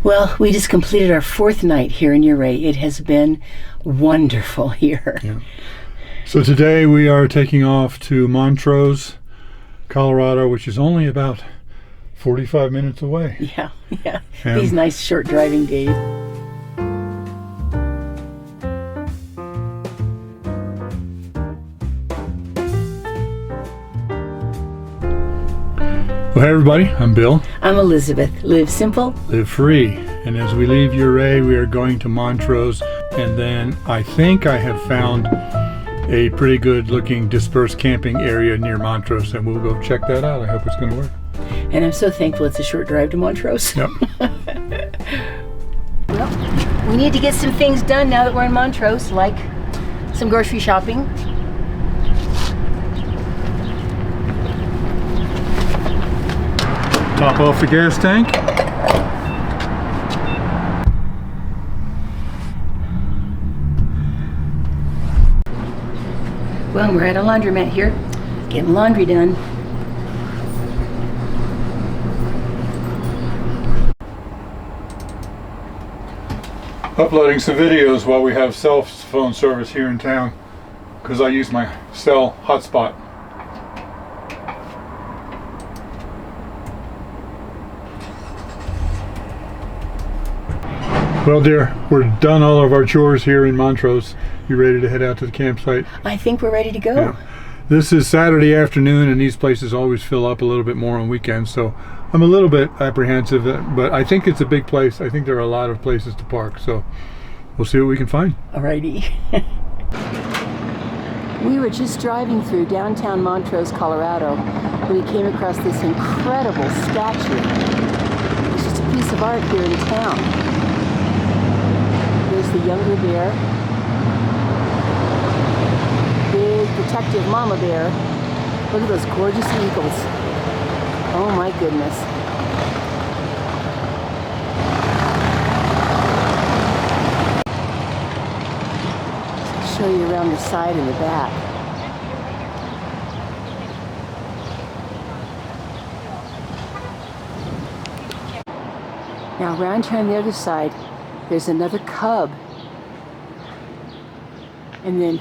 Well, we just completed our 4th night here in Ouray. It has been wonderful here. Yeah. So today we are taking off to Montrose, Colorado, which is only about 45 minutes away. Yeah. And these nice short driving days. Well, hey everybody, I'm Bill. I'm Elizabeth. Live simple. Live free. And as we leave Ouray, we are going to Montrose, and then I think I have found a pretty good looking dispersed camping area near Montrose, and we'll go check that out. I hope it's going to work. And I'm so thankful it's a short drive to Montrose. Yep. Well, we need to get some things done now that we're in Montrose, like some grocery shopping. Top off the gas tank. Well, we're at a laundromat here, getting laundry done. Uploading some videos while we have cell phone service here in town, because I use my cell hotspot. Well, dear, we're done all of our chores here in Montrose. You ready to head out to the campsite? I think we're ready to go. Yeah. This is Saturday afternoon, and these places always fill up a little bit more on weekends, so I'm a little bit apprehensive, but I think it's a big place. I think there are a lot of places to park, so we'll see what we can find. Alrighty. We were just driving through downtown Montrose, Colorado, when we came across this incredible statue. It's just a piece of art here in town. There's the younger bear, big protective mama bear. Look at those gorgeous eagles. Oh my goodness. I'll show you around the side and the back. Now around here on the other side, there's another cub, and then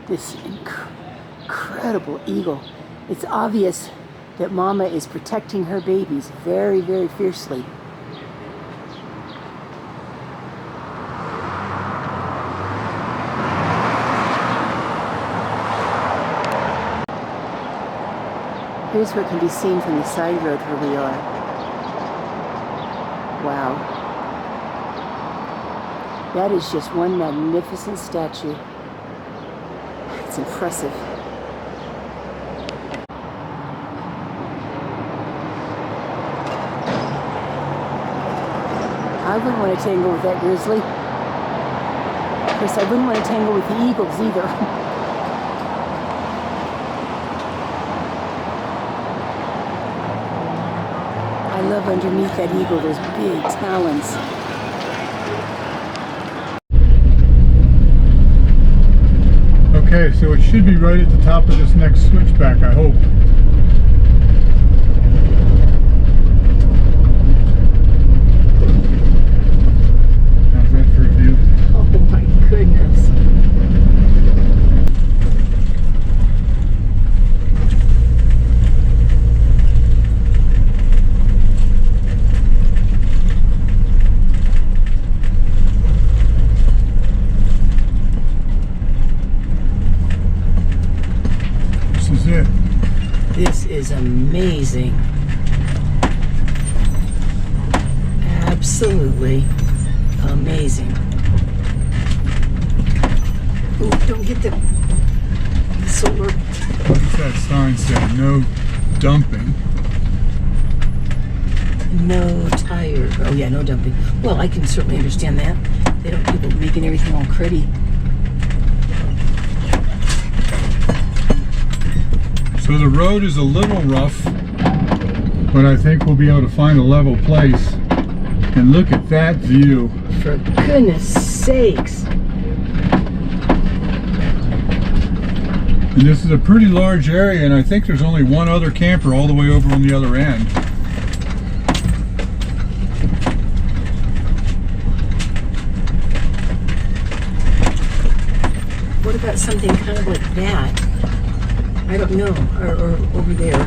this incredible eagle. It's obvious that Mama is protecting her babies very, very fiercely. Here's what can be seen from the side road where we are. Wow. That is just one magnificent statue. It's impressive. I wouldn't want to tangle with that grizzly. Of course, I wouldn't want to tangle with the eagles either. I love underneath that eagle, those big talons. Okay, so it should be right at the top of this next switchback, I hope. How's that for a view? Oh my goodness. This is amazing. Absolutely amazing. Ooh, don't get the solar. What's that sign say? No dumping. No tire. Oh yeah, no dumping. Well, I can certainly understand that. They don't want people making everything all pretty. So the road is a little rough, but I think we'll be able to find a level place. And look at that view. For goodness sakes. And this is a pretty large area, and I think there's only one other camper all the way over on the other end. about something kind of like that. I don't know, or over there.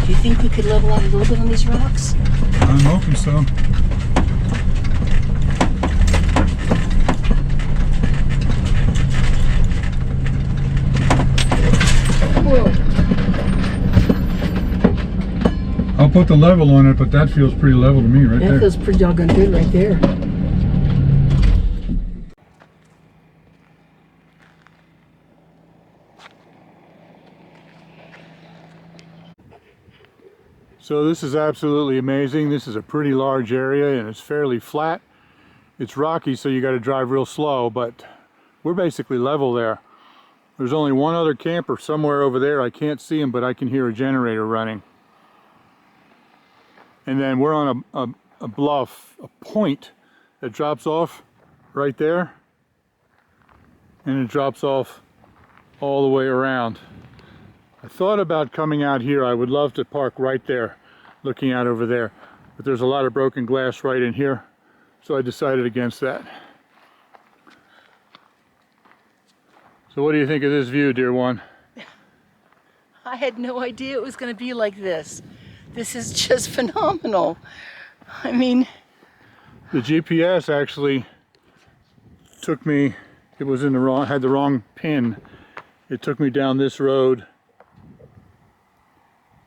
Do you think we could level out a little bit on these rocks? I'm hoping so. Whoa. I'll put the level on it, but that feels pretty level to me right there. That feels pretty doggone good right there. So this is absolutely amazing. This is a pretty large area and it's fairly flat. It's rocky, so you got to drive real slow, but we're basically level there. There's only one other camper somewhere over there. I can't see him, but I can hear a generator running. And then we're on a bluff, a point that drops off right there. And it drops off all the way around. I thought about coming out here. I would love to park right there, looking out over there. But there's a lot of broken glass right in here, so I decided against that. So what do you think of this view, dear one? I had no idea it was going to be like this. This is just phenomenal. I mean, the GPS actually took me, it was in the wrong, had the wrong pin. It took me down this road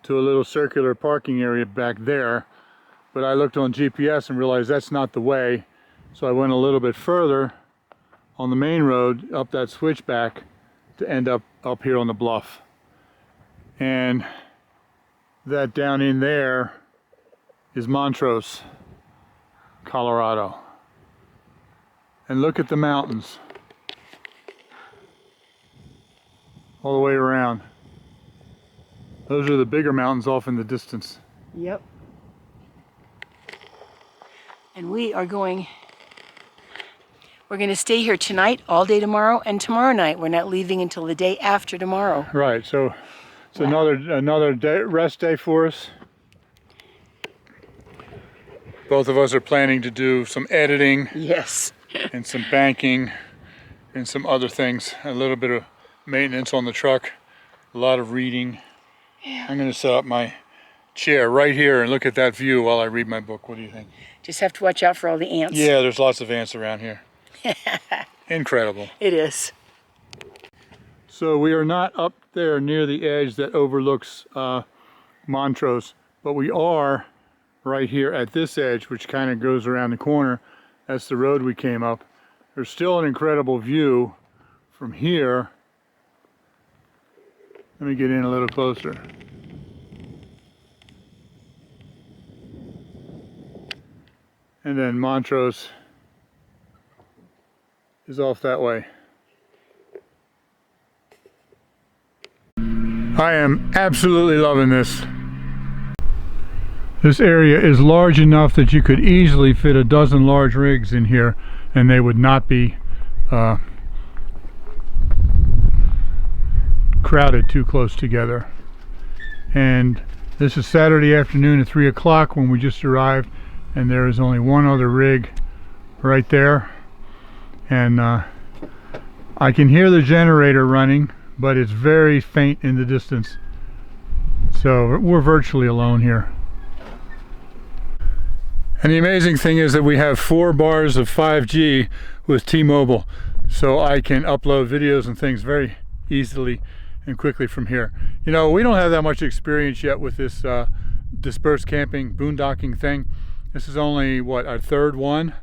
to a little circular parking area back there, but I looked on GPS and realized that's not the way, so I went a little bit further on the main road up that switchback to end up here on the bluff. And that down in there is Montrose, Colorado. And look at the mountains all the way around. Those are the bigger mountains off in the distance. yep. And we're going to stay here tonight, all day tomorrow, and tomorrow night. We're not leaving until the day after tomorrow. Right, so it's another day, rest day for us. Both of us are planning to do some editing. Yes. And some banking and some other things. A little bit of maintenance on the truck, a lot of reading. Yeah. I'm going to set up my chair right here and look at that view while I read my book. What do you think? Just have to watch out for all the ants. Yeah, there's lots of ants around here. Incredible. It is. So we are not up there near the edge that overlooks Montrose, but we are right here at this edge, which kind of goes around the corner. That's the road we came up. There's still an incredible view from here. Let me get in a little closer. And then Montrose is off that way. I am absolutely loving this. This area is large enough that you could easily fit a dozen large rigs in here and they would not be crowded too close together. And this is Saturday afternoon at 3 o'clock when we just arrived, and there is only one other rig right there. And I can hear the generator running, but it's very faint in the distance. So we're virtually alone here. And the amazing thing is that we have 4 bars of 5G with T-Mobile, so I can upload videos and things very easily and quickly from here. You know, we don't have that much experience yet with this dispersed camping, boondocking thing. This is only, what, our 3rd one?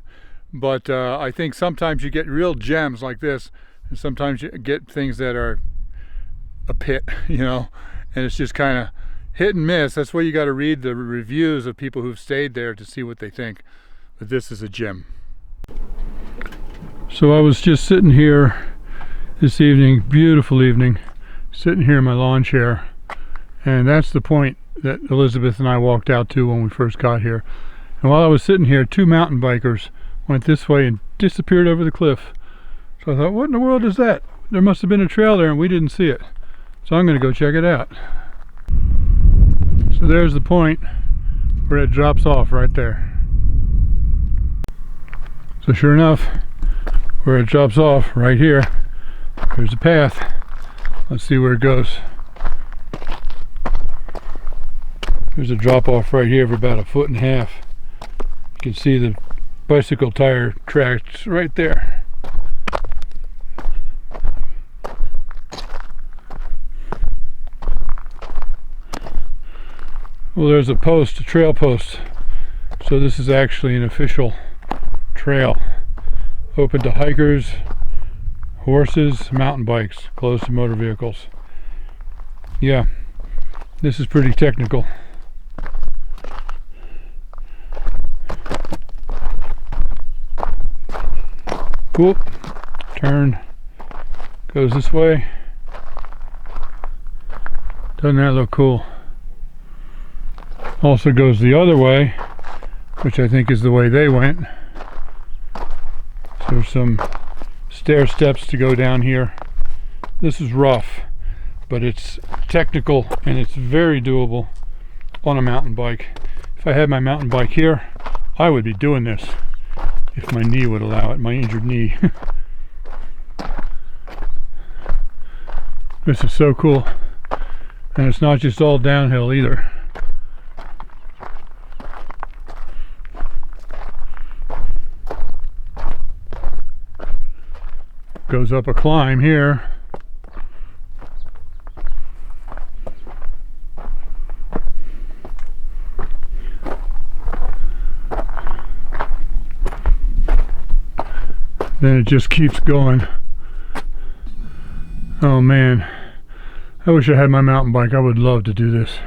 But I think sometimes you get real gems like this, and sometimes you get things that are a pit, you know, and it's just kind of hit and miss. That's why you got to read the reviews of people who've stayed there to see what they think. But this is a gem. So I was just sitting here this evening, beautiful evening, sitting here in my lawn chair, and that's the point that Elizabeth and I walked out to when we first got here. And while I was sitting here, 2 mountain bikers went this way and disappeared over the cliff. So I thought, what in the world is that? There must have been a trail there and we didn't see it. So I'm going to go check it out. So there's the point where it drops off right there. So sure enough, where it drops off right here. There's a path. Let's see where it goes. There's a drop off right here of about 1.5 feet. You can see the bicycle tire tracks right there. Well, there's a post, a trail post. So this is actually an official trail. Open to hikers, horses, mountain bikes, closed to motor vehicles. Yeah, this is pretty technical. Whoop, turn, goes this way. Doesn't that look cool? Also goes the other way, which I think is the way they went. So there's some stair steps to go down here. This is rough, but it's technical and it's very doable on a mountain bike. If I had my mountain bike here, I would be doing this if my knee would allow it, my injured knee. This is so cool. And it's not just all downhill either. Goes up a climb here. Then it just keeps going. Oh man, I wish I had my mountain bike. I would love to do this.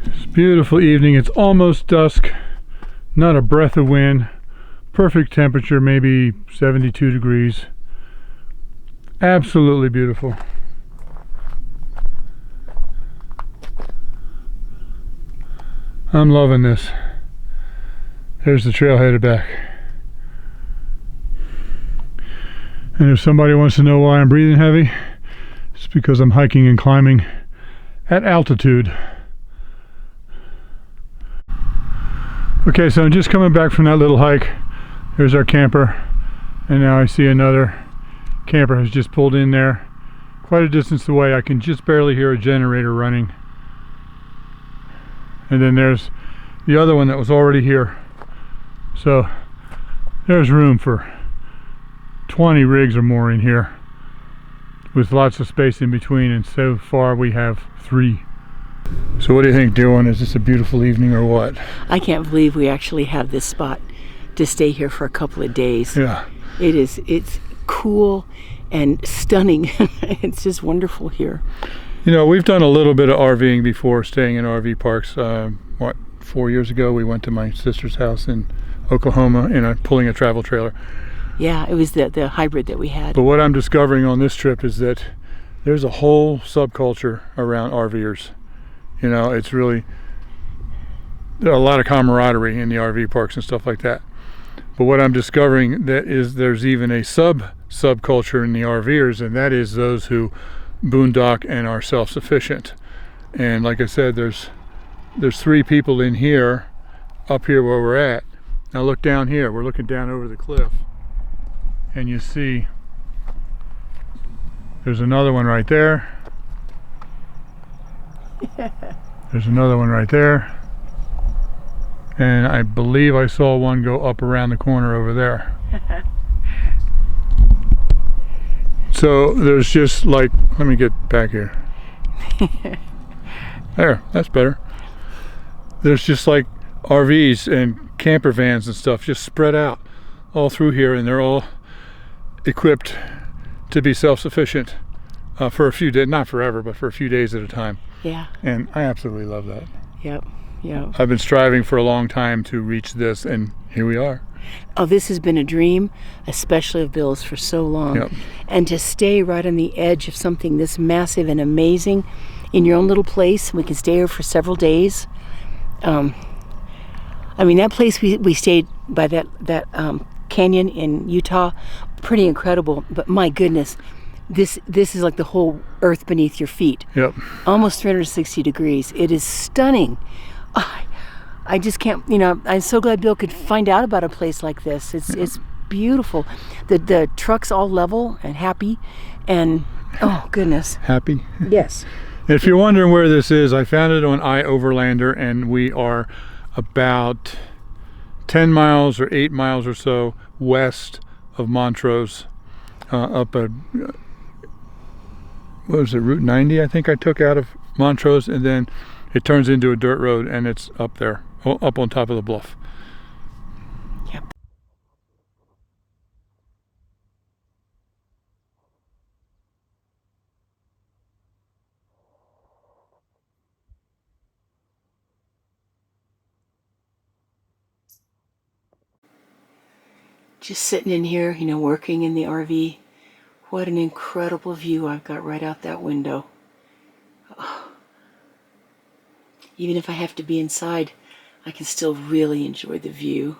It's a beautiful evening. It's almost dusk. Not a breath of wind. Perfect temperature, maybe 72 degrees. Absolutely beautiful. I'm loving this. There's the trail headed back. And if somebody wants to know why I'm breathing heavy, it's because I'm hiking and climbing at altitude. Okay, so I'm just coming back from that little hike. There's our camper, and now I see another camper has just pulled in there quite a distance away. I can just barely hear a generator running. And then there's the other one that was already here. So there's room for 20 rigs or more in here with lots of space in between, and so far we have 3. So what do you think, dear one? Is this a beautiful evening or what? I can't believe we actually have this spot to stay here for a couple of days. Yeah. It's cool and stunning. It's just wonderful here. You know, we've done a little bit of RVing before, staying in RV parks. 4 years ago we went to my sister's house in Oklahoma and pulling a travel trailer. Yeah, it was the hybrid that we had. But what I'm discovering on this trip is that there's a whole subculture around RVers. You know, it's really, there are a lot of camaraderie in the RV parks and stuff like that. But what I'm discovering that is there's even a subculture in the RVers, and that is those who boondock and are self-sufficient. And like I said, there's 3 people in here, up here where we're at. Now look down here. We're looking down over the cliff, and you see there's another one right there. There's another one right there. And I believe I saw one go up around the corner over there. So there's just like, let me get back here. There, that's better. There's just like RVs and camper vans and stuff just spread out all through here, and they're all equipped to be self-sufficient for a few days, not forever, but for a few days at a time. Yeah. And I absolutely love that. Yep. Yep. I've been striving for a long time to reach this, and here we are. Oh, this has been a dream, especially of Bill's, for so long. Yep. And to stay right on the edge of something this massive and amazing in your own little place. We can stay here for several days. I mean, that place we stayed by, that canyon in Utah, pretty incredible. But my goodness, this is like the whole earth beneath your feet. Yep. Almost 360 degrees. It is stunning. I just can't, you know, I'm so glad Bill could find out about a place like this. It's beautiful. The truck's all level and happy, and oh goodness. Happy? Yes. If you're wondering where this is, I found it on iOverlander, and we are about 10 miles or 8 miles or so west of Montrose, up a, what was it, Route 90 I think I took out of Montrose, and then it turns into a dirt road, and it's up there, up on top of the bluff. Yep. Just sitting in here, you know, working in the RV. What an incredible view I've got right out that window. Oh. Even if I have to be inside, I can still really enjoy the view.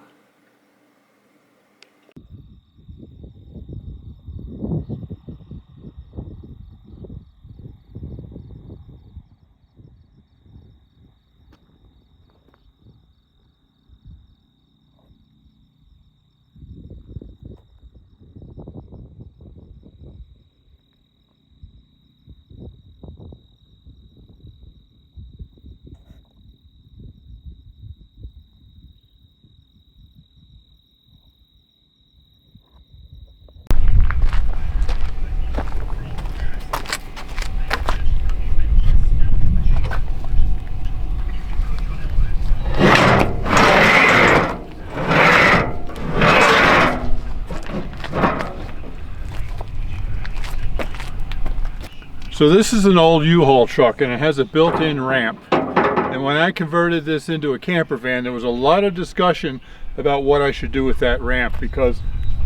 So this is an old U-Haul truck, and it has a built-in ramp. And when I converted this into a camper van, there was a lot of discussion about what I should do with that ramp, because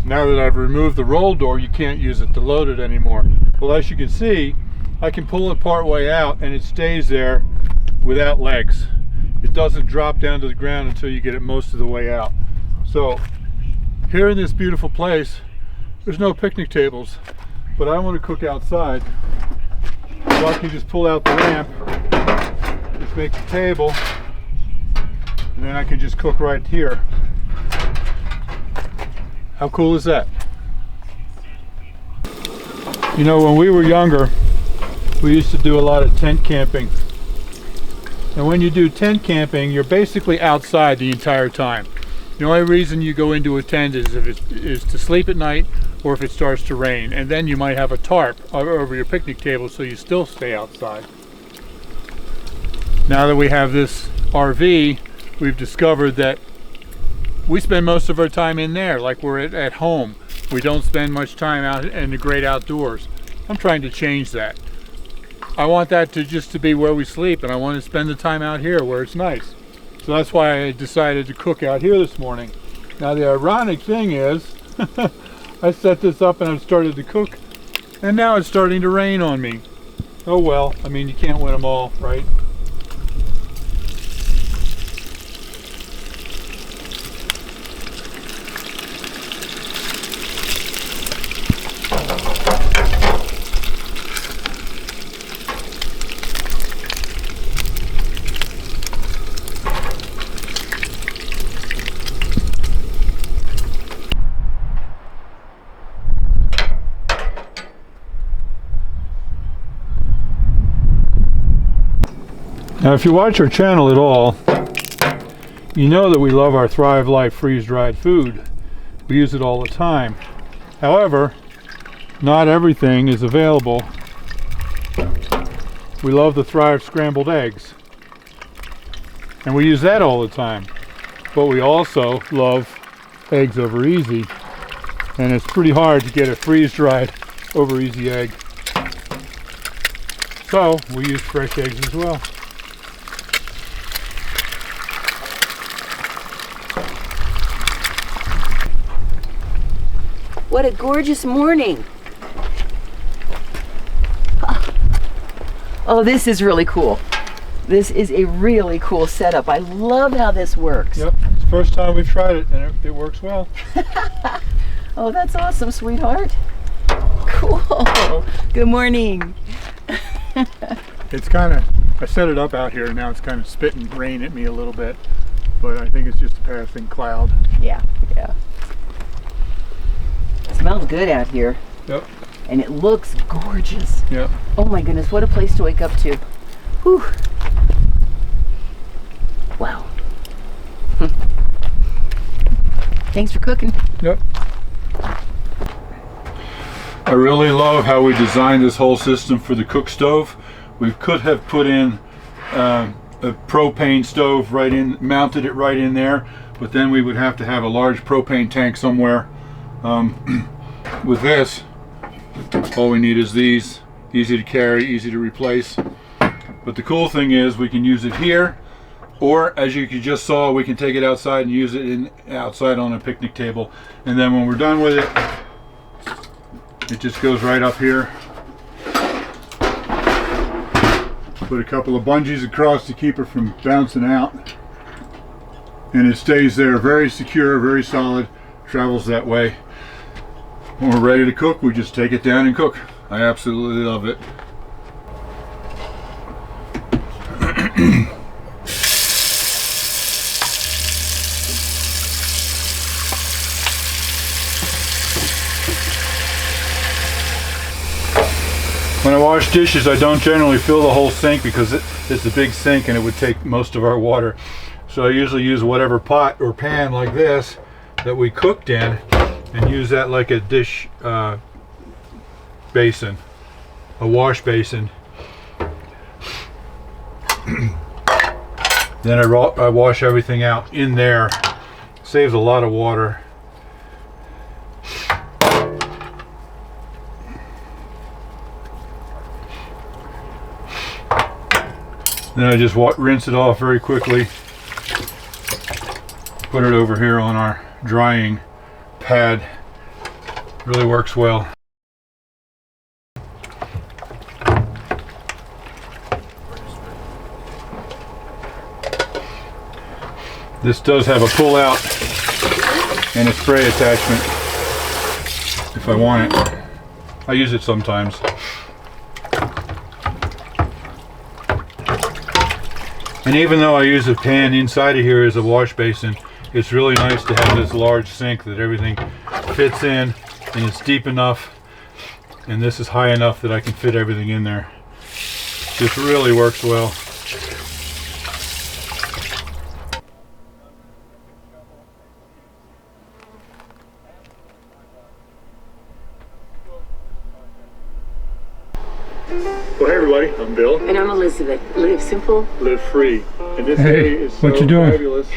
now that I've removed the roll door, you can't use it to load it anymore. Well, as you can see, I can pull it part way out and it stays there without legs. It doesn't drop down to the ground until you get it most of the way out. So here in this beautiful place, there's no picnic tables, but I want to cook outside. So I can just pull out the ramp, just make the table, and then I can just cook right here. How cool is that? You know, when we were younger, we used to do a lot of tent camping. And when you do tent camping, you're basically outside the entire time. The only reason you go into a tent is if it is to sleep at night, or if it starts to rain, and then you might have a tarp over your picnic table so you still stay outside. Now that we have this RV, we've discovered that we spend most of our time in there, like we're at home. We don't spend much time out in the great outdoors. I'm trying to change that. I want that to just to be where we sleep, and I want to spend the time out here where it's nice. So that's why I decided to cook out here this morning. Now the ironic thing is, I set this up and I've started to cook, and now it's starting to rain on me. Oh well, I mean, you can't win them all, right? Now, if you watch our channel at all, you know that we love our Thrive Life freeze-dried food. We use it all the time. However, not everything is available. We love the Thrive scrambled eggs, and we use that all the time. But we also love eggs over easy, and it's pretty hard to get a freeze-dried over easy egg. So we use fresh eggs as well. What a gorgeous morning. Oh, this is really cool. This is a really cool setup. I love how this works. Yep, it's the first time we've tried it, and it works well. Oh, that's awesome, sweetheart. Cool. Good morning. It's kind of, I set it up out here, and now it's kind of spitting rain at me a little bit, but I think it's just a passing cloud. Yeah, yeah. Smells good out here. Yep. And it looks gorgeous. Yep. Oh my goodness, what a place to wake up to. Whew. Wow. Thanks for cooking. Yep. I really love how we designed this whole system for the cook stove. We could have put in a propane stove right in, mounted it right in there, but then we would have to have a large propane tank somewhere. With this, all we need is these. Easy to carry, easy to replace. But the cool thing is we can use it here, or as you just saw, we can take it outside and use it outside on a picnic table. And then when we're done with it, it just goes right up here. Put a couple of bungees across to keep it from bouncing out. And it stays there, very secure, very solid, travels that way. When we're ready to cook, we just take it down and cook. I absolutely love it. When I wash dishes, I don't generally fill the whole sink because it's a big sink and it would take most of our water. So I usually use whatever pot or pan like this that we cooked in and use that like a dish basin, a wash basin. Then I wash everything out in there. Saves a lot of water. Then I just rinse it off very quickly. Put it over here on our drying pad. Really works well. This does have a pull-out and a spray attachment if I want it. I use it sometimes. And even though I use a pan, inside of here is a wash basin. It's really nice to have this large sink that everything fits in, and it's deep enough, and this is high enough that I can fit everything in there. Just really works well. Well, hey everybody, I'm Bill. And I'm Elizabeth. Live simple. Live free. And this area is so fabulous.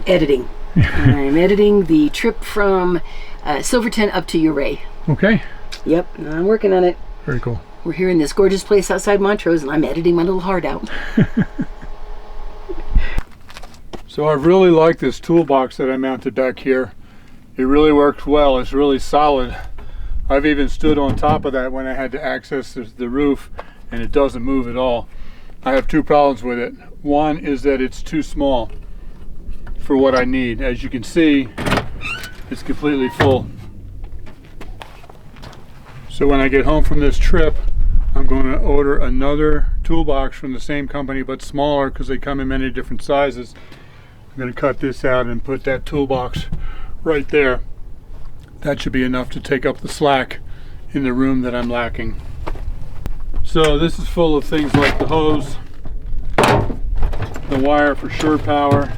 Editing. I'm editing the trip from Silverton up to Ouray. Okay. Yep, I'm working on it. Very cool. We're here in this gorgeous place outside Montrose, and I'm editing my little heart out. So I really like this toolbox that I mounted back here. It really works well. It's really solid. I've even stood on top of that when I had to access the roof, and it doesn't move at all. I have two problems with it. One is that it's too small for what I need. As you can see, it's completely full. So when I get home from this trip, I'm going to order another toolbox from the same company but smaller because they come in many different sizes. I'm going to cut this out and put that toolbox right there. That should be enough to take up the slack in the room that I'm lacking. So this is full of things like the hose, the wire for sure power,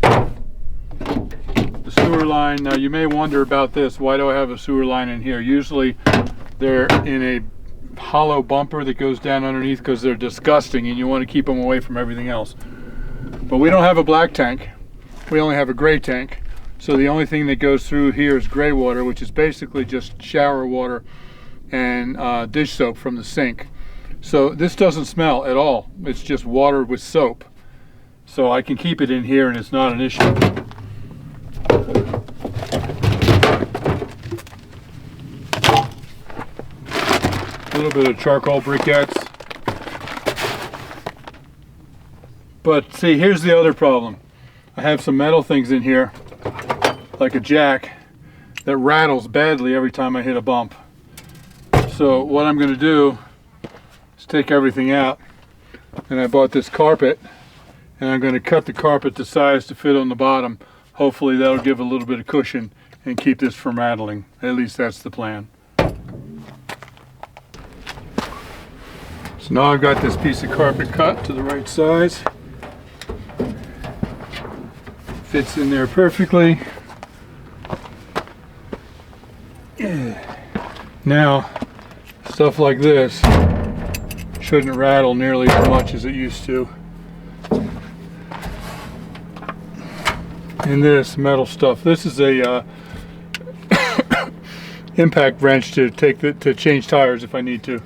the sewer line. Now you may wonder about this. Why do I have a sewer line in here? Usually they're in a hollow bumper that goes down underneath because they're disgusting and you want to keep them away from everything else. But we don't have a black tank. We only have a gray tank. So the only thing that goes through here is gray water, which is basically just shower water and dish soap from the sink. So this doesn't smell at all. It's just water with soap. So I can keep it in here and it's not an issue. A little bit of charcoal briquettes. But see, here's the other problem. I have some metal things in here, like a jack, that rattles badly every time I hit a bump. So what I'm going to do is take everything out, and I bought this carpet, and I'm going to cut the carpet to size to fit on the bottom. Hopefully that'll give a little bit of cushion and keep this from rattling. At least that's the plan. So now I've got this piece of carpet cut to the right size. Fits in there perfectly. Now, stuff like this shouldn't rattle nearly as much as it used to. And this metal stuff, this is a impact wrench to change tires if I need to.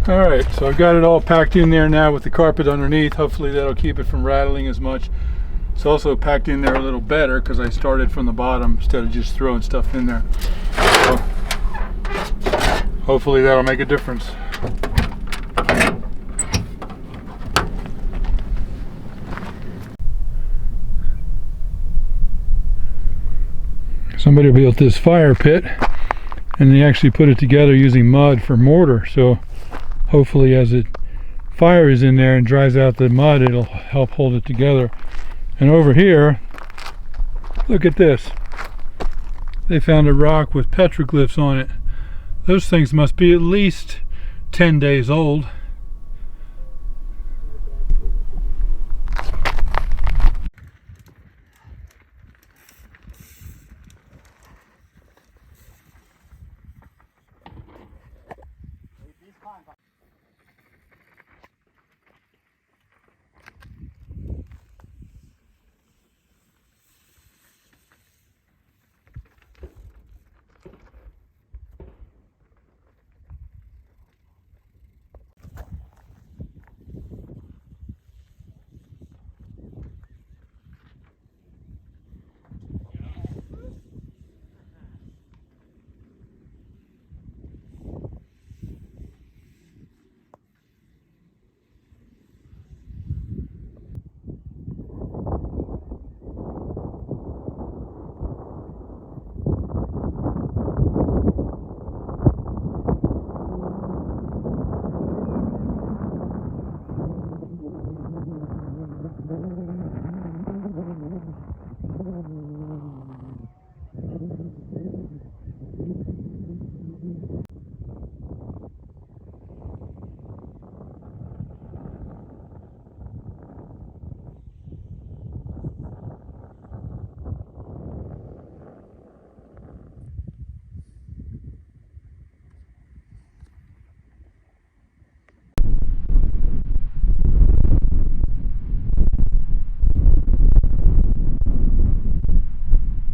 Alright, so I've got it all packed in there now with the carpet underneath. Hopefully that'll keep it from rattling as much. It's also packed in there a little better because I started from the bottom instead of just throwing stuff in there. So hopefully that'll make a difference. Somebody built this fire pit and they actually put it together using mud for mortar. So hopefully as it fires in there and dries out the mud, it'll help hold it together. And over here, look at this. They found a rock with petroglyphs on it. Those things must be at least 10 days old.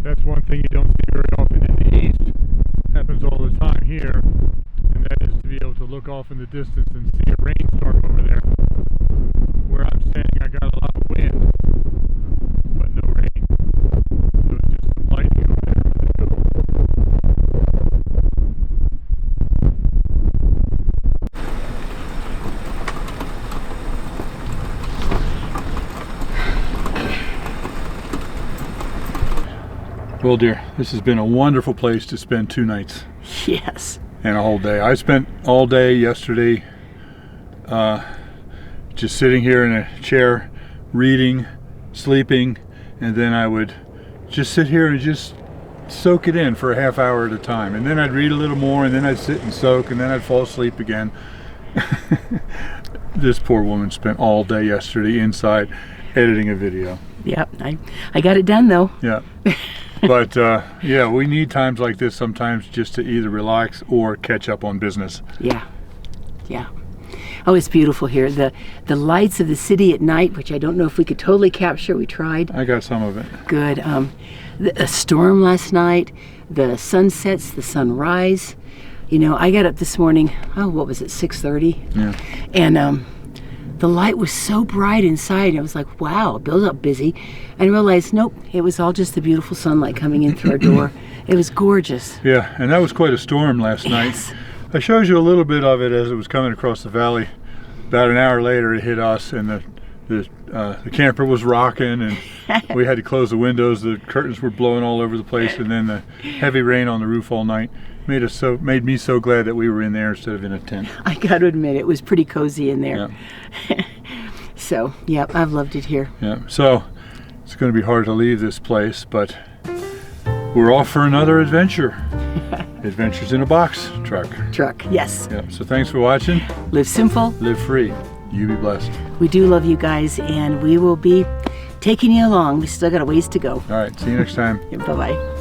That's one thing you don't see very often in the east. It happens all the time here, and that is to be able to look off in the distance and see a rainstorm over there. Where I'm standing, I got a lot of wind, but no rain. So it's just some lightning over there. Well, dear, this has been a wonderful place to spend 2 nights. Yes. And a whole day. I spent all day yesterday just sitting here in a chair, reading, sleeping, and then I would just sit here and just soak it in for a half hour at a time. And then I'd read a little more, and then I'd sit and soak, and then I'd fall asleep again. This poor woman spent all day yesterday inside editing a video. Yep, I got it done though. Yeah. But yeah, we need times like this sometimes just to either relax or catch up on business. Yeah, yeah. Oh, it's beautiful here. The lights of the city at night, which I don't know if we could totally capture. We tried. I got some of it. Good. A storm last night, the sunsets, the sunrise. You know, I got up this morning, oh, what was it, 6:30? Yeah. And the light was so bright inside. I was like, wow, Bill's up busy. And I realized, nope, it was all just the beautiful sunlight coming in through our door. It was gorgeous. Yeah, and that was quite a storm last night. Yes. I showed you a little bit of it as it was coming across the valley. About an hour later, it hit us, and the camper was rocking, and we had to close the windows. The curtains were blowing all over the place, and then the heavy rain on the roof all night made me so glad that we were in there instead of in a tent. I got to admit, it was pretty cozy in there. Yeah. So, yeah, I've loved it here. Yeah. So it's going to be hard to leave this place, but we're off for another adventure. Adventures in a box truck. Yes. Yeah. So thanks for watching. Live simple. Live free. You be blessed. We do love you guys, and we will be taking you along. We still got a ways to go. All right. See you next time. Bye-bye.